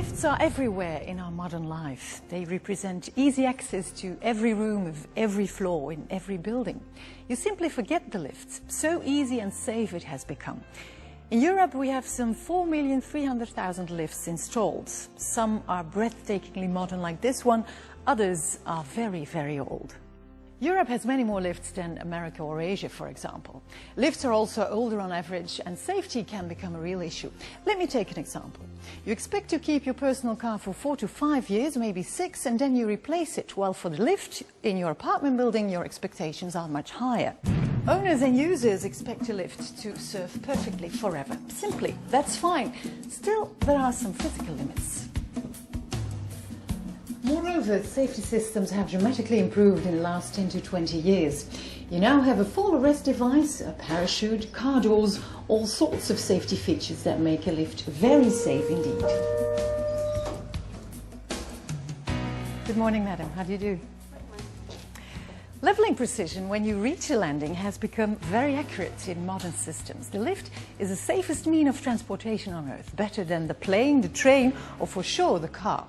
Lifts are everywhere in our modern life. They represent easy access to every room of every floor in every building. You simply forget the lifts. So easy and safe it has become. In Europe, we have some 4,300,000 lifts installed. Some are breathtakingly modern like this one. Others are very, very old. Europe has many more lifts than America or Asia, for example. Lifts are also older on average, and safety can become a real issue. Let me take an example. You expect to keep your personal car for 4 to 5 years, maybe 6, and then you replace it. Well, for the lift in your apartment building, your expectations are much higher. Owners and users expect a lift to serve perfectly forever. Simply, that's fine. Still, there are some physical limits. Moreover, safety systems have dramatically improved in the last 10 to 20 years. You now have a fall arrest device, a parachute, car doors, all sorts of safety features that make a lift very safe indeed. Good morning, madam. How do you do? Leveling precision when you reach a landing has become very accurate in modern systems. The lift is the safest means of transportation on Earth, better than the plane, the train, or for sure the car.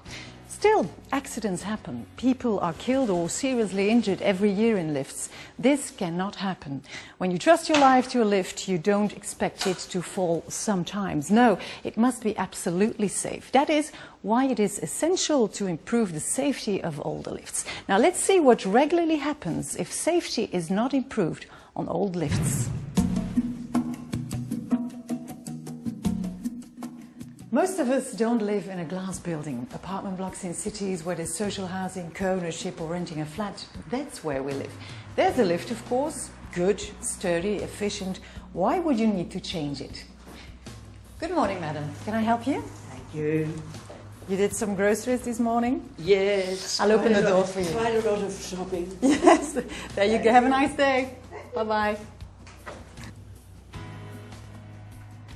Still, accidents happen. People are killed or seriously injured every year in lifts. This cannot happen. When you trust your life to a lift, you don't expect it to fall sometimes. No, it must be absolutely safe. That is why it is essential to improve the safety of all the lifts. Now let's see what regularly happens if safety is not improved on old lifts. Most of us don't live in a glass building. Apartment blocks in cities where there's social housing, co-ownership or renting a flat, that's where we live. There's a lift, of course, good, sturdy, efficient. Why would you need to change it? Good morning, madam. Can I help you? Thank you. You did some groceries this morning? Yes. I'll open the door for you. Quite a lot of shopping. Yes, there you go. Have a nice day. Bye-bye.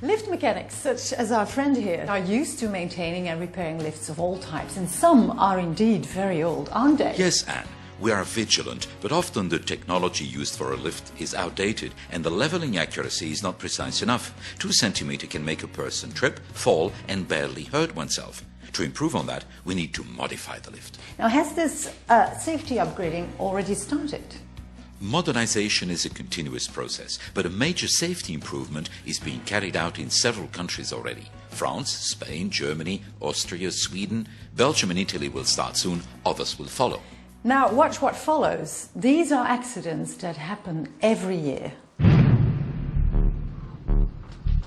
Lift mechanics, such as our friend here, are used to maintaining and repairing lifts of all types, and some are indeed very old, aren't they? Yes, Anne. We are vigilant, but often the technology used for a lift is outdated and the leveling accuracy is not precise enough. 2 centimeters can make a person trip, fall and barely hurt oneself. To improve on that, we need to modify the lift. Now, has this safety upgrading already started? Modernization is a continuous process, but a major safety improvement is being carried out in several countries already. France, Spain, Germany, Austria, Sweden, Belgium and Italy will start soon, others will follow. Now, watch what follows. These are accidents that happen every year.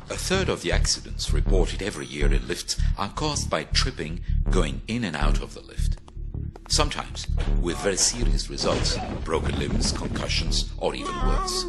A third of the accidents reported every year in lifts are caused by tripping going in and out of the lift. Sometimes with very serious results, broken limbs, concussions, or even worse.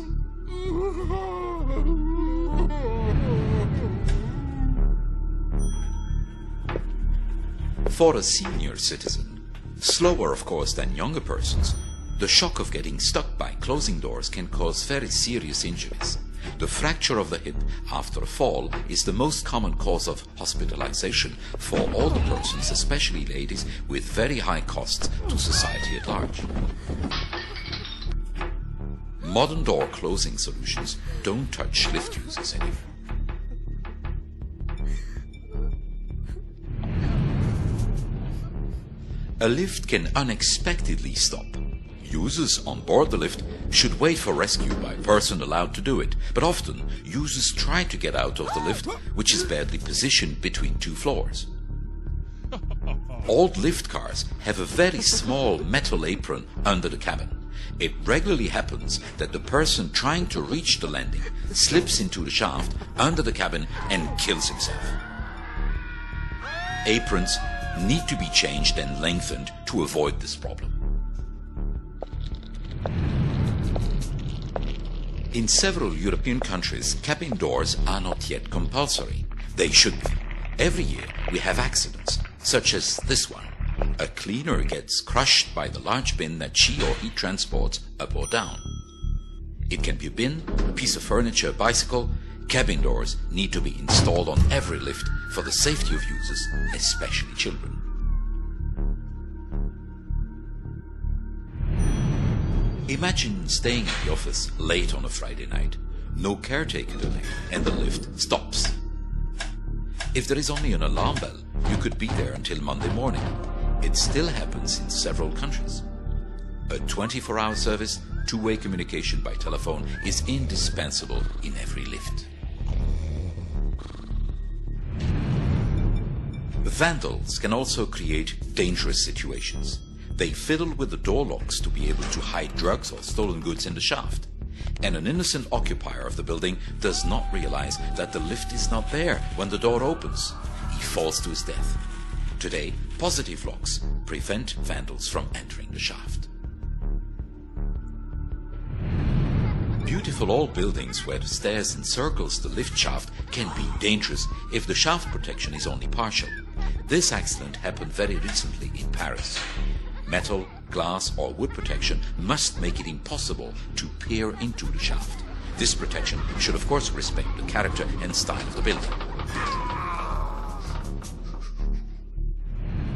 For a senior citizen, slower of course than younger persons, the shock of getting stuck by closing doors can cause very serious injuries. The fracture of the hip after a fall is the most common cause of hospitalization for older persons, especially ladies, with very high costs to society at large. Modern door closing solutions don't touch lift users anymore. A lift can unexpectedly stop. Users on board the lift should wait for rescue by a person allowed to do it, but often users try to get out of the lift, which is badly positioned between 2 floors. Old lift cars have a very small metal apron under the cabin. It regularly happens that the person trying to reach the landing slips into the shaft under the cabin and kills himself. Aprons need to be changed and lengthened to avoid this problem. In several European countries, cabin doors are not yet compulsory. They should be. Every year we have accidents, such as this one. A cleaner gets crushed by the large bin that she or he transports up or down. It can be a bin, a piece of furniture, a bicycle. Cabin doors need to be installed on every lift for the safety of users, especially children. Imagine staying at the office late on a Friday night. No caretaker today, and the lift stops. If there is only an alarm bell, you could be there until Monday morning. It still happens in several countries. A 24-hour service, two-way communication by telephone is indispensable in every lift. Vandals can also create dangerous situations. They fiddle with the door locks to be able to hide drugs or stolen goods in the shaft. And an innocent occupier of the building does not realize that the lift is not there when the door opens. He falls to his death. Today, positive locks prevent vandals from entering the shaft. Beautiful old buildings where the stairs encircles the lift shaft can be dangerous if the shaft protection is only partial. This accident happened very recently in Paris. Metal, glass or wood protection must make it impossible to peer into the shaft. This protection should of course respect the character and style of the building.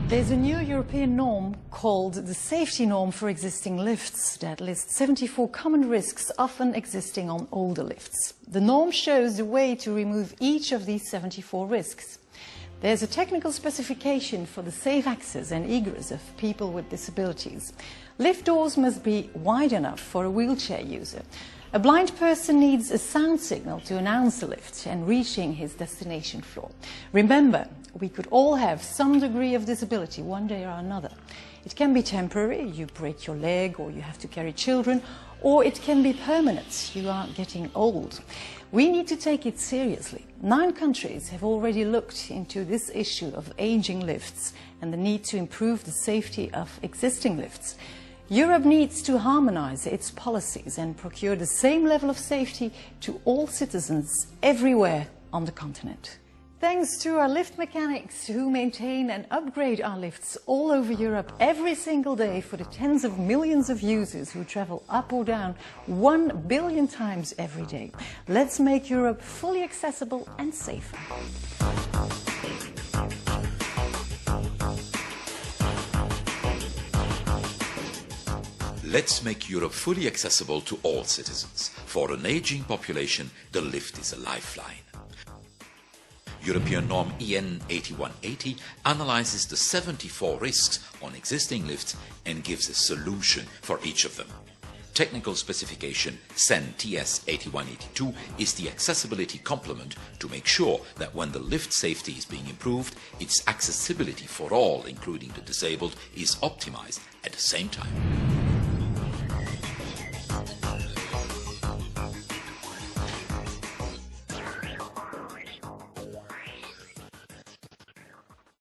There's a new European norm called the Safety Norm for Existing Lifts that lists 74 common risks often existing on older lifts. The norm shows the way to remove each of these 74 risks. There's a technical specification for the safe access and egress of people with disabilities. Lift doors must be wide enough for a wheelchair user. A blind person needs a sound signal to announce the lift and reaching his destination floor. Remember, we could all have some degree of disability one day or another. It can be temporary, you break your leg or you have to carry children, or it can be permanent, you are getting old. We need to take it seriously. 9 countries have already looked into this issue of aging lifts and the need to improve the safety of existing lifts. Europe needs to harmonize its policies and procure the same level of safety to all citizens everywhere on the continent. Thanks to our lift mechanics who maintain and upgrade our lifts all over Europe every single day for the tens of millions of users who travel up or down 1 billion times every day. Let's make Europe fully accessible and safer. Let's make Europe fully accessible to all citizens. For an aging population, the lift is a lifeline. European norm EN 8180 analyzes the 74 risks on existing lifts and gives a solution for each of them. Technical specification CEN TS 8182 is the accessibility complement to make sure that when the lift safety is being improved, its accessibility for all, including the disabled, is optimized at the same time.